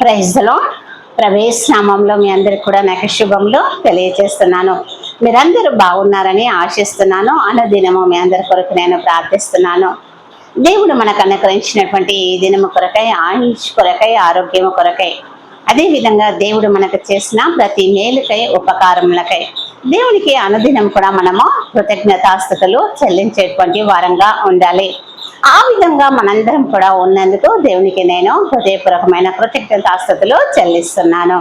Praise the lord. ప్రవేశ నామంలో మీ అందరికి కూడా నాకు శుభములు తెలియజేస్తున్నాను. మీరందరూ బాగున్నారని ఆశిస్తున్నాను. అనుదినము మీ అందరి కొరకు నేను ప్రార్థిస్తున్నాను. దేవుడు మనకు అనుగ్రహించినటువంటి ఈ దినము కొరకై, ఆయుష్ కొరకై, ఆరోగ్యము కొరకై, అదేవిధంగా దేవుడు మనకు చేసిన ప్రతి మేలుకై, ఉపకారములకై దేవునికి అనుదినం కూడా మనము కృతజ్ఞతాస్తుతులు చెల్లించేటువంటి వారంగా ఉండాలి. ఆ విధంగా మనందరం కూడా ఉన్నందుకు దేవునికి నేను హృదయపూర్వకమైన కృతజ్ఞతాస్తుతులు చెల్లిస్తున్నాను.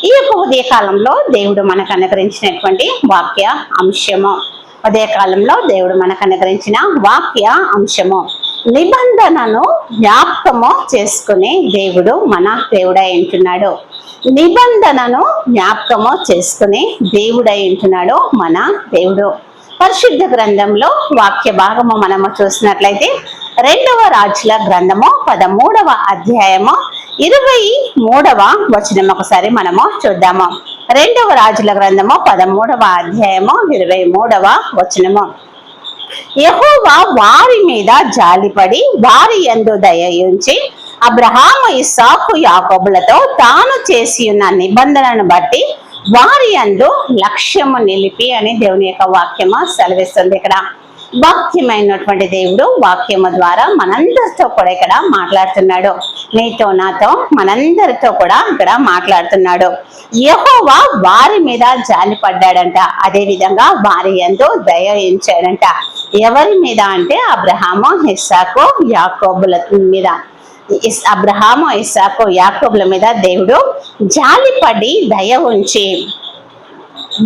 ఈ యొక్క ఉదయకాలంలో దేవుడు మనకు అనుగ్రహించినటువంటి వాక్య అంశము, ఉదయకాలంలో దేవుడు మనకు అనుగ్రహించిన వాక్య అంశము, నిబంధనను జ్ఞాపకము చేసుకునే దేవుడు మన దేవుడై ఉంటున్నాడు. నిబంధనను జ్ఞాపకము చేసుకునే దేవుడై ఉంటున్నాడు మన దేవుడు. పరిశుద్ధ గ్రంథంలో వాక్య భాగము మనము చూసినట్లయితే 2వ రాజుల గ్రంథము 13వ అధ్యాయము 23వ వచనం ఒకసారి మనము చూద్దాము. 2వ రాజుల గ్రంథము 13వ అధ్యాయము 23వ వచనము. యెహోవా వారి మీద జాలిపడి వారి యందు దయ ఉంచి అబ్రహాము, ఇస్సాకు, యాకోబులతో తాను చేసి ఉన్న నిబంధనను బట్టి వారి యందు లక్ష్యము నిలిపి అని దేవుని యొక్క వాక్యము సెలవిస్తుంది. ఇక్కడ వాక్యమైనటువంటి దేవుడు వాక్యము ద్వారా మనందరితో కూడా ఇక్కడ మాట్లాడుతున్నాడు. నీతో నాతో మనందరితో కూడా ఇక్కడ మాట్లాడుతున్నాడు. యెహోవా వారి మీద జాలి పడ్డాడంట, అదే విధంగా వారి యందు దయ ఉంచాడంట. ఎవరి మీద అంటే అబ్రహాము, ఇస్సాకు, యాకోబుల మీద. అబ్రహాము, ఇస్సాకు, యాకోబుల మీద దేవుడు జాలిపడి దయ ఉంచి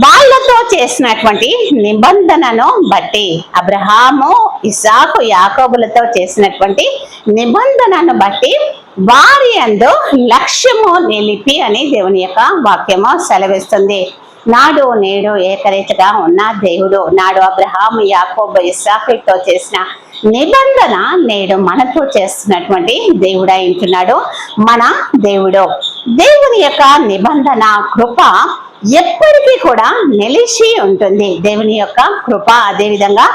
వాళ్ళతో చేసినటువంటి నిబంధనను బట్టి, అబ్రహాము, ఇస్సాకు, యాకోబులతో చేసినటువంటి నిబంధనను బట్టి వారి యందు లక్ష్యము నిలిపి అని దేవుని యొక్క వాక్యము సెలవిస్తుంది. నాడు నేడు ఏకరీతిగా ఉన్న దేవుడు, నాడు అబ్రహాము, యాకోబు, ఇస్సాకులతో చేసిన నిబంధన నేడు మనతో చేస్తున్నటువంటి దేవుడై ఉంటున్నాడు మన దేవుడు. దేవుని యొక్క నిబంధన కృప ఎప్పటికీ కూడా నిలిచి ఉంటుంది. దేవుని యొక్క కృప, అదేవిధంగా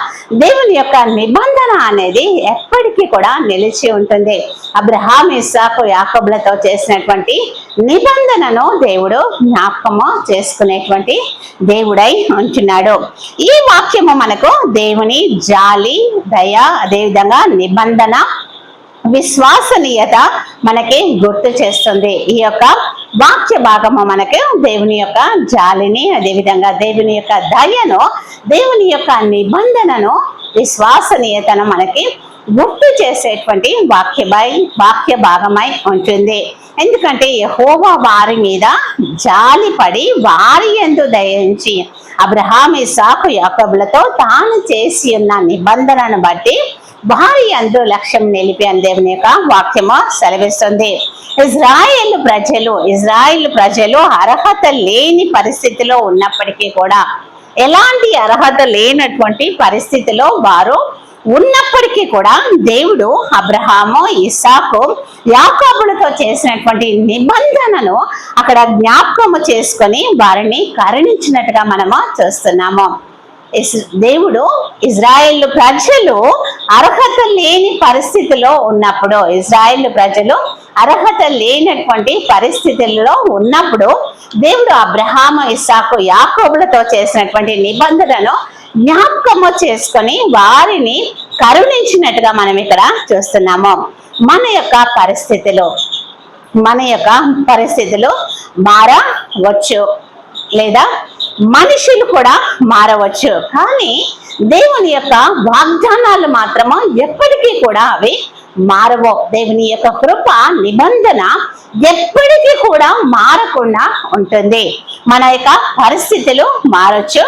దేవుని యొక్క నిబంధన అనేది ఎప్పటికీ కూడా నిలిచి ఉంటుంది. అబ్రహాం, ఇస్సాకు, యాకోబులతో చేసినటువంటి నిబంధనను దేవుడు జ్ఞాపకము చేసుకునేటువంటి దేవుడై ఉంటున్నాడు. ఈ వాక్యము మనకు దేవుని జాలి, దయ, అదేవిధంగా నిబంధన, విశ్వసనీయత మనకి గుర్తు చేస్తుంది. ఈ యొక్క వాక్య భాగము మనకు దేవుని యొక్క జాలిని, అదేవిధంగా దేవుని యొక్క దయను, దేవుని యొక్క నిబంధనను, విశ్వసనీయతను మనకి గుర్తు చేసేటువంటి వాక్య భాగమై ఉంటుంది. ఎందుకంటే యెహోవా వారి మీద జాలిపడి వారి యందు దయించి అబ్రహాము, ఇస్సాకు, యాకోబులతో తాను చేసి ఉన్న నిబంధనను బట్టి వారి యందు లక్ష్యం నిలిపి అని దేవుని యొక్క వాక్యము సెలవిస్తుంది. ఇజ్రాయేల్ ప్రజలు అర్హత లేని పరిస్థితిలో ఉన్నప్పటికీ కూడా, ఎలాంటి అర్హత లేనటువంటి పరిస్థితిలో వారు ఉన్నప్పటికీ కూడా దేవుడు అబ్రహాము, ఇస్సాకు, యాకోబులతో చేసినటువంటి నిబంధనను అక్కడ జ్ఞాపకము చేసుకొని వారిని కరుణించినట్టుగా మనము చూస్తున్నాము. దేవుడు ఇజ్రాయేల్ ప్రజలు అర్హత లేని పరిస్థితిలో ఉన్నప్పుడు, ఇజ్రాయేల్ ప్రజలు అర్హత లేనటువంటి పరిస్థితుల్లో ఉన్నప్పుడు దేవుడు అబ్రహాము, ఇస్సాకు, యాకోబులతో చేసినటువంటి నిబంధనను జ్ఞాపకము చేసుకొని వారిని కరుణించినట్టుగా మనం ఇక్కడ చూస్తున్నాము. మన యొక్క పరిస్థితులు మారవచ్చు, లేదా మనుషులు కూడా మారవచ్చు, కానీ దేవుని యొక్క వాగ్దానాలు మాత్రము ఎప్పటికీ కూడా అవి మారవు. దేవుని యొక్క కృప, నిబంధన ఎప్పటికీ కూడా మారకుండా ఉంటుంది. మన యొక్క పరిస్థితులు మారచ్చు,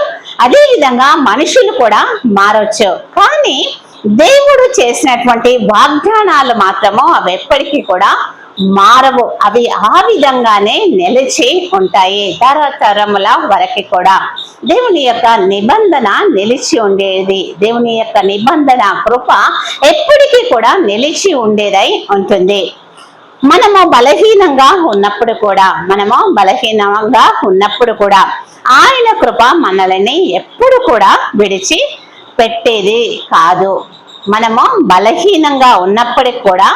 అదే విధంగా మనుషులు కూడా మారచ్చు, కానీ దేవుడు చేసినటువంటి వాగ్దానాలు మాత్రము అవి ఎప్పటికీ కూడా మారవు. అవి ఆ విధంగానే నిలిచి ఉంటాయి తరతరముల వరకు కూడా. దేవుని యొక్క నిబంధన నిలిచి ఉండేది. దేవుని యొక్క నిబంధన కృప ఎప్పటికీ కూడా నిలిచి ఉండేదై ఉంటుంది. మనము బలహీనంగా ఉన్నప్పుడు కూడా ఆయన కృప మనల్ని ఎప్పుడు కూడా విడిచి పెట్టేది కాదు. మనము బలహీనంగా ఉన్నప్పటికి కూడా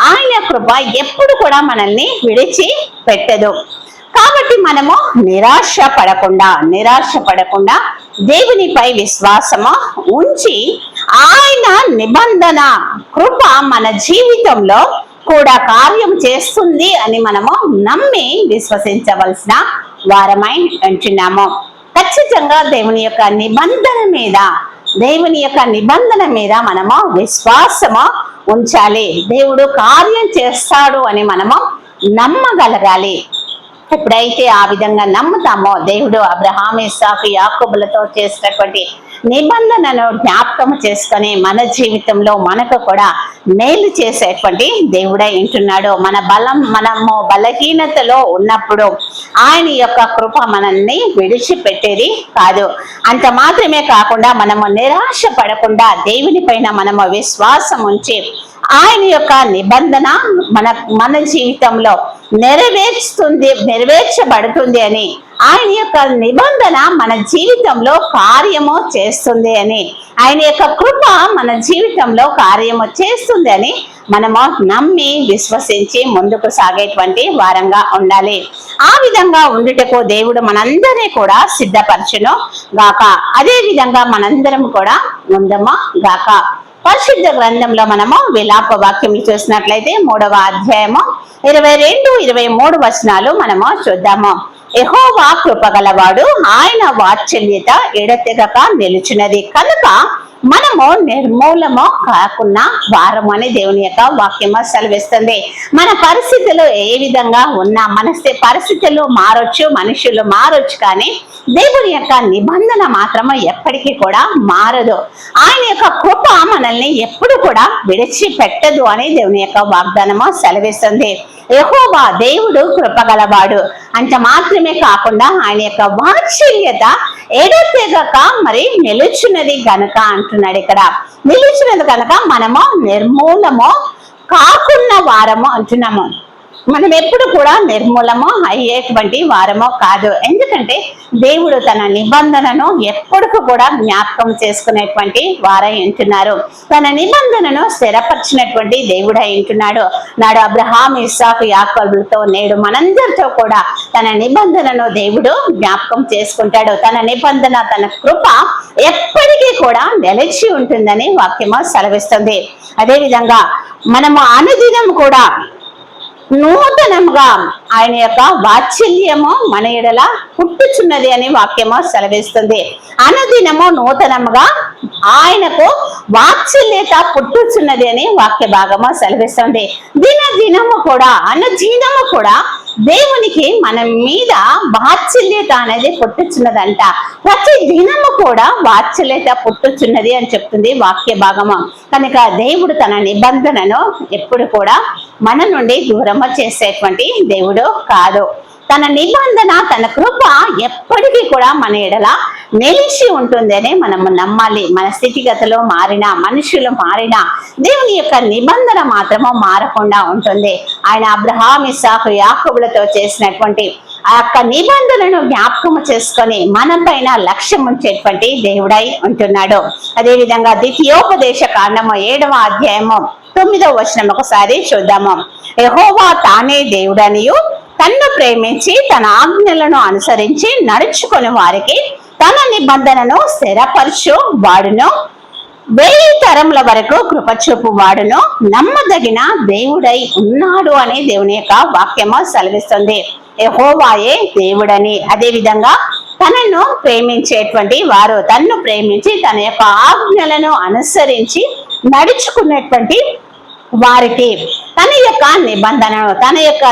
ఆయన కృప ఎప్పుడు కూడా మనల్ని విడిచి పెట్టదు. కాబట్టి మనము నిరాశ పడకుండా దేవునిపై విశ్వాసము ఉంచి ఆయన నిబంధన కృప మన జీవితంలో కూడా కార్యం చేస్తుంది అని మనము నమ్మి విశ్వసించవలసిన వారమై ఉంటున్నాము. ఖచ్చితంగా దేవుని యొక్క నిబంధన మీద మనము విశ్వాసము ఉంచాలి. దేవుడు కార్యం చేస్తాడు అని మనము నమ్మగలగాలి. ఎప్పుడైతే ఆ విధంగా నమ్ముతామో దేవుడు అబ్రహాము, ఇస్సాకు, యాకోబులతో చేసినటువంటి నిబంధనను జ్ఞాపకం చేసుకొని మన జీవితంలో మనకు కూడా మేలు చేసేటువంటి దేవుడై ఉంటున్నాడు. మనము బలహీనతలో ఉన్నప్పుడు ఆయన యొక్క కృప మనల్ని విడిచిపెట్టేది కాదు. అంత మాత్రమే కాకుండా మనము నిరాశ పడకుండా దేవుని పైన మనము విశ్వాసం ఉంచి ఆయన యొక్క నిబంధన మన జీవితంలో నెరవేర్చబడుతుంది అని, ఆయన యొక్క నిబంధన మన జీవితంలో కార్యము చేస్తుంది అని, ఆయన యొక్క కృప మన జీవితంలో కార్యము చేస్తుంది అని మనము నమ్మి విశ్వసించి ముందుకు సాగేటువంటి వారంగా ఉండాలి. ఆ విధంగా ఉండుటకు దేవుడు మనందరినీ కూడా సిద్ధపరచును గాక. అదే విధంగా మనందరం కూడా ఉందము గాక. పరిశుద్ధ గ్రంథంలో మనము విలాప వాక్యం చూసినట్లయితే 3వ అధ్యాయము 22-23 వచనాలు మనము చూద్దాము. యెహోవా కృపగలవాడు, ఆయన వాత్సల్యత ఎడతెగక నిలుచున్నది కనుక మనము నిర్మూలము కాకుండా వారము అని దేవుని యొక్క వాక్యము సెలవిస్తుంది. మన పరిస్థితులు ఏ విధంగా ఉన్నా, మన పరిస్థితులు మారొచ్చు, మనుషులు మారొచ్చు, కానీ దేవుని యొక్క నిబంధన మాత్రము ఎప్పటికీ కూడా మారదు. ఆయన యొక్క కృప మనల్ని ఎప్పుడు కూడా విడిచిపెట్టదు అని దేవుని యొక్క వాగ్దానము సెలవిస్తుంది. యెహోవా దేవుడు కృపగలవాడు, అంత మాత్రమే కాకుండా ఆయన యొక్క వాత్సల్యత ఎడతెగక మరి నిలుచున్నది గనుక అంటున్నాడు. ఇక్కడ నిలుచున్నది కనుక మనము నిర్మూలము కాకున్న వారము అంటున్నాము. మనం ఎప్పుడు కూడా నిర్మూలము అయ్యేటువంటి వారము కాదు. ఎందుకంటే దేవుడు తన నిబంధనను ఎప్పటికీ కూడా జ్ఞాపకం చేసుకునేటువంటి వారై ఉంటున్నారు. తన నిబంధనను స్థిరపరిచినటువంటి దేవుడై ఉంటున్నాడు. నాడు అబ్రహాము, ఇస్సాకు, యాకోబులతో నేడు మనందరితో కూడా తన నిబంధనను దేవుడు జ్ఞాపకం చేసుకుంటాడు. తన నిబంధన, తన కృప ఎప్పటికీ కూడా నిలిచి ఉంటుందని వాక్యము సెలవిస్తుంది. అదే విధంగా మనము అనుదినం కూడా నూతనముగా ఆయన యొక్క వాత్సల్యము మన ఎడల పుట్టుచున్నది అని వాక్యము సెలవిస్తుంది. అనుదినము నూతనముగా ఆయనకు వాత్సల్యత పుట్టుచున్నది అని వాక్య భాగము సెలవిస్తుంది. అనుదినము కూడా దేవునికి మన మీద వాత్సల్యత అనేది పుట్టుచున్నదంట. ప్రతి దినము కూడా వాత్సల్యత పుట్టుచున్నది అని చెప్తుంది వాక్య భాగము. కనుక దేవుడు తన నిబంధనను ఎప్పుడు కూడా మన నుండి దూరము చేసేటువంటి దేవుడు కాదు. తన నిబంధన, తన కృప ఎప్పటికీ కూడా మన ఎడల నిలిచి ఉంటుంది అని మనము నమ్మాలి. మన స్థితిగతులు మారినా, మనుషులు మారినా దేవుని యొక్క నిబంధన మాత్రము మారకుండా ఉంటుంది. ఆయన అబ్రహాము, ఇస్సాకు, యాకోబులతో చేసినటువంటి ఆ యొక్క నిబంధనను జ్ఞాపకము చేసుకొని మన పైన లక్ష్యం ఉంచేటువంటి దేవుడై ఉంటున్నాడు. అదే విధంగా ద్వితీయోపదేశ కాండము 7వ అధ్యాయము 9వ వచనం ఒకసారి చూద్దాము. యెహోవా తానే దేవుడనియు, తన్ను ప్రేమించి తన ఆజ్ఞలను అనుసరించి నడుచుకుని వారికి తన నిబంధనను స్థిరపరచు వాడును, 1000 తరముల వరకు కృపచూపు వాడును, నమ్మదగిన దేవుడై ఉన్నాడు అని దేవుని యొక్క వాక్యము సెలవిస్తుంది. యెహోవాయే దేవుడని, అదే విధంగా తనను ప్రేమించేటువంటి వారు, తన్ను ప్రేమించి తన యొక్క ఆజ్ఞలను అనుసరించి నడుచుకునేటువంటి వారికి తన యొక్క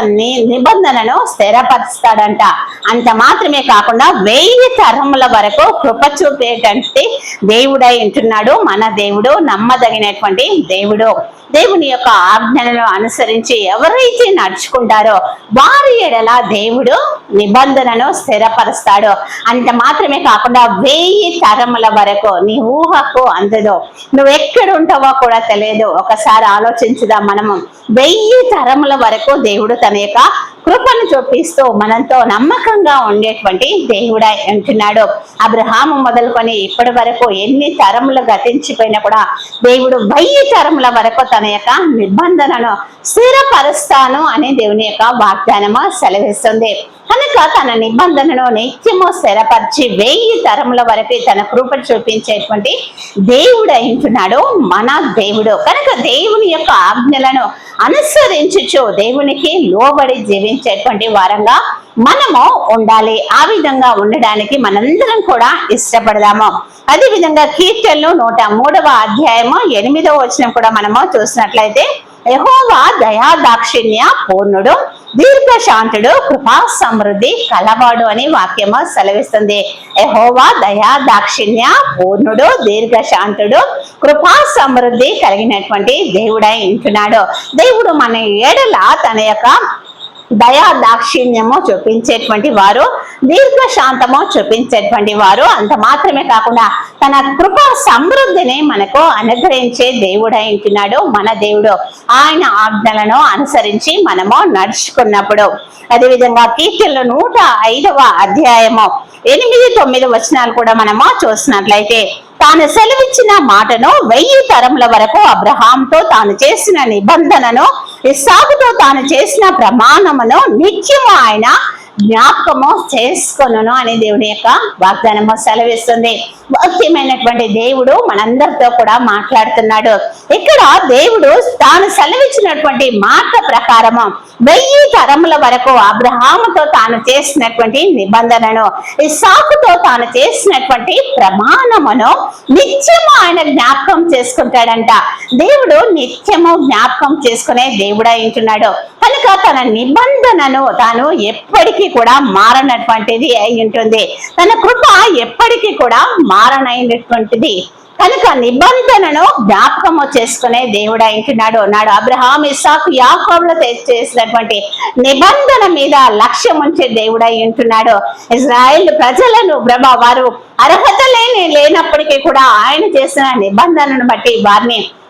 నిబంధనను స్థిరపరుస్తాడంట. అంత మాత్రమే కాకుండా 1000 తరముల వరకు కృప చూపేటువంటి దేవుడై ఉంటున్నాడు మన దేవుడు, నమ్మదగినటువంటి దేవుడు. దేవుని యొక్క ఆజ్ఞలను అనుసరించి ఎవరైతే నడుచుకుంటారో వారి ఎడల దేవుడు నిబంధనను స్థిరపరుస్తాడు. అంత మాత్రమే కాకుండా 1000 తరముల వరకు, నీ ఊహకు అందదో, నువ్వు ఎక్కడ ఉంటావో కూడా తెలియదు. ఒకసారి ఆలోచించుదాం మనము. 1000 తరముల వరకు దేవుడు తన యొక్క కృపను చూపిస్తూ మనతో నమ్మకంగా ఉండేటువంటి దేవుడై ఉంటున్నాడు. అబ్రహాము మొదలుకొని ఇప్పటి వరకు ఎన్ని తరములు గతించిపోయినా కూడా దేవుడు 1000 తరముల వరకు తన యొక్క నిబంధనను స్థిరపరుస్తాను అని దేవుని యొక్క వాగ్దానము సెలవిస్తుంది. కనుక తన నిబంధనను నిత్యము స్థిరపరిచి 1000 తరముల వరకు తన కృప చూపించేటువంటి దేవుడు అయింటున్నాడు మన దేవుడు. కనుక దేవుని యొక్క ఆజ్ఞలను అనుసరించుచు దేవునికి లోబడి జీవించేటువంటి వారంగా మనము ఉండాలి. ఆ విధంగా ఉండడానికి మనందరం కూడా ఇష్టపడదాము. అదే విధంగా కీర్తనలు 103వ అధ్యాయము 8వ వచనం కూడా మనము చూసినట్లయితే, యెహోవా దయా దాక్షిణ్య పూర్ణుడు, దీర్ఘశాంతుడు, కృపా సమృద్ధి కలవాడు అని వాక్యము సెలవిస్తుంది. యెహోవా దయా దాక్షిణ్య పూర్ణుడు, దీర్ఘశాంతుడు, కృపా సమృద్ధి కలిగినటువంటి దేవుడై ఉంటున్నాడు. దేవుడు మన ఎడల తన యొక్క దయా దాక్షిణ్యము చూపించేటువంటి వారు, దీర్ఘశాంతము చూపించేటువంటి వారు, అంత మాత్రమే కాకుండా తన కృప సమృద్ధిని మనకు అనుగ్రహించే దేవుడై ఉంటున్నాడు మన దేవుడు. ఆయన ఆజ్ఞలను అనుసరించి మనము నడుచుకున్నప్పుడు. అదేవిధంగా కీర్తనలు 105వ అధ్యాయము 8-9 వచనాలు కూడా మనము చూసినట్లయితే, తాను సెలవిచ్చిన మాటను 1000 తరముల వరకు అబ్రహాంతో తాను చేసిన నిబంధనను, ఇస్సాకుతో తాను చేసిన ప్రమాణమును నిత్యము ఆయన జ్ఞాపకము చేసుకొనును అని దేవుని యొక్క వాగ్దానము సెలవిస్తుంది. వాక్యమైనటువంటి దేవుడు మనందరితో కూడా మాట్లాడుతున్నాడు. ఇక్కడ దేవుడు తాను సెలవిచ్చినటువంటి మాట ప్రకారము 1000 తరముల వరకు అబ్రహాముతో తాను చేసినటువంటి నిబంధనను, ఇస్సాకుతో తాను చేసినటువంటి ప్రమాణమును నిత్యము ఆయన జ్ఞాపకం చేసుకుంటాడంట. దేవుడు నిత్యము జ్ఞాపకం చేసుకునే దేవుడై ఉంటున్నాడు. కనుక తన నిబంధనను తాను ఎప్పటికీ కూడా మారనటువంటిది అయి ఉంటుంది. తన కృప ఎప్పటికీ కూడా మారనైనటువంటిది. కనుక నిబంధనను జ్ఞాపకము చేసుకునే దేవుడు అంటున్నాడు. నాడు అబ్రహాం, ఇస్సాకు, యాకోబులతో చేసినటువంటి నిబంధన మీద లక్ష్యం ఉంచే దేవుడై ఉంటున్నాడు. ఇజ్రాయేల్ ప్రజలను వారు అర్హత లేనప్పటికీ కూడా ఆయన చేసిన నిబంధనను బట్టి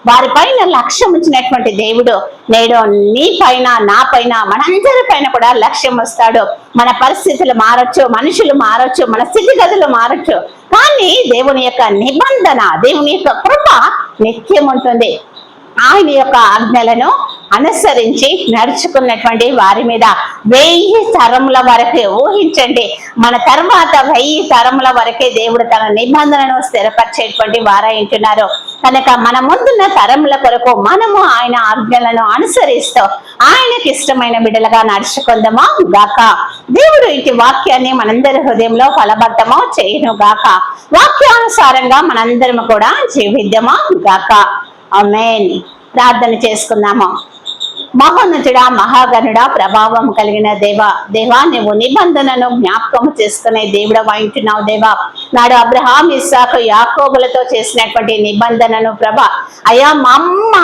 వారి పైన లక్ష్యం ఉంచినటువంటి దేవుడు నేడు నీ పైన, నా పైన, మనందరి పైన కూడా లక్ష్యం వస్తాడు. మన పరిస్థితులు మారొచ్చు, మనుషులు మారొచ్చు, మన స్థితిగతులు మారొచ్చు, కానీ దేవుని యొక్క నిబంధన, దేవుని యొక్క కృప నిత్యం ఉంటుంది. ఆయన యొక్క ఆజ్ఞలను అనుసరించి నడుచుకున్నటువంటి వారి మీద 1000 తరముల వరకే, ఊహించండి, మన తర్వాత 1000 తరముల వరకే దేవుడు తన నిబంధనను స్థిరపరిచేటువంటి వారై ఉంటున్నారు. కనుక మన ముందున్న తరముల కొరకు మనము ఆయన ఆజ్ఞలను అనుసరిస్తూ ఆయనకి ఇష్టమైన బిడ్డలుగా నడుచుకుందామా గాక. దేవుడు ఇటు వాక్యాన్ని మనందరి హృదయంలో ఫలబద్ధము చేయును గాక. వాక్యానుసారంగా మనందరము కూడా జీవిద్దామా గాక. ఆమేన్. ప్రార్థన చేసుకుందాము. మహోన్నతుడా, మహాగణుడా, ప్రభావం కలిగిన దేవా నువ్వు నిబంధనను జ్ఞాపకం చేసుకునే దేవుడవై ఉంటున్నావు దేవా. నాడు అబ్రహాం, ఇస్సాకు, యాకోబులతో చేసినటువంటి నిబంధనను ప్రభా అయా మా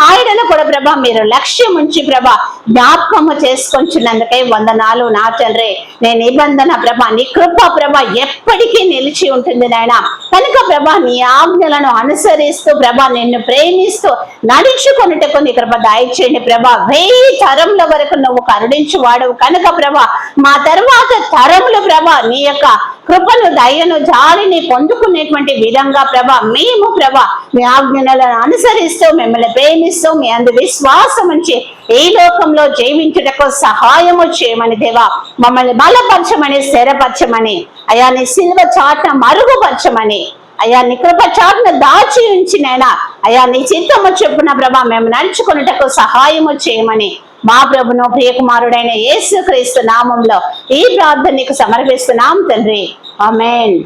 ఆయనను కూడా ప్రభా మీరు లక్ష్యం ఉంచి ప్రభా జ్ఞాపకము చేసుకొంచున్నందుకై వందనాలు నా తండ్రి. నీ నిబంధన ప్రభా, నీ కృప ప్రభా ఎప్పటికీ నిలిచి ఉంటుంది నాయన. కనుక ప్రభా నీ ఆజ్ఞలను అనుసరిస్తూ ప్రభా నిన్ను ప్రేమిస్తూ నడుచుకొనుటకు నీ కృప దయచేయండి ప్రభా. 1000 తరముల వరకు నువ్వు కరుణించు వాడవు కనుక ప్రభా మా తర్వాత తరములు ప్రభా నీ యొక్క కృపను, దయను, జాలిని పొందుకునేటువంటి విధంగా ప్రభా మేము ప్రభా మీ ఆజ్ఞలను అనుసరిస్తూ మిమ్మల్ని ప్రేమిస్తూ మీ అందు విశ్వాసం ఉంచి ఈ లోకంలో జీవించుటకు సహాయము చేయమని దేవా. మమ్మల్ని బలపరచమని, స్థిరపరచమని, అయా నీ సిలువ చాటున మరుగుపరచమని, అయా నీ కృప చాటున దాచి ఉంచినైనా అయా నీ చిత్తము చొప్పున ప్రభా మేము నడుచుకున్నటకు సహాయము చేయమని మా ప్రభును ప్రియకుమారుడైన యేసుక్రీస్తు నామంలో ఈ ప్రార్థన నీకు సమర్పిస్తున్నాం తండ్రి. ఆమేన్.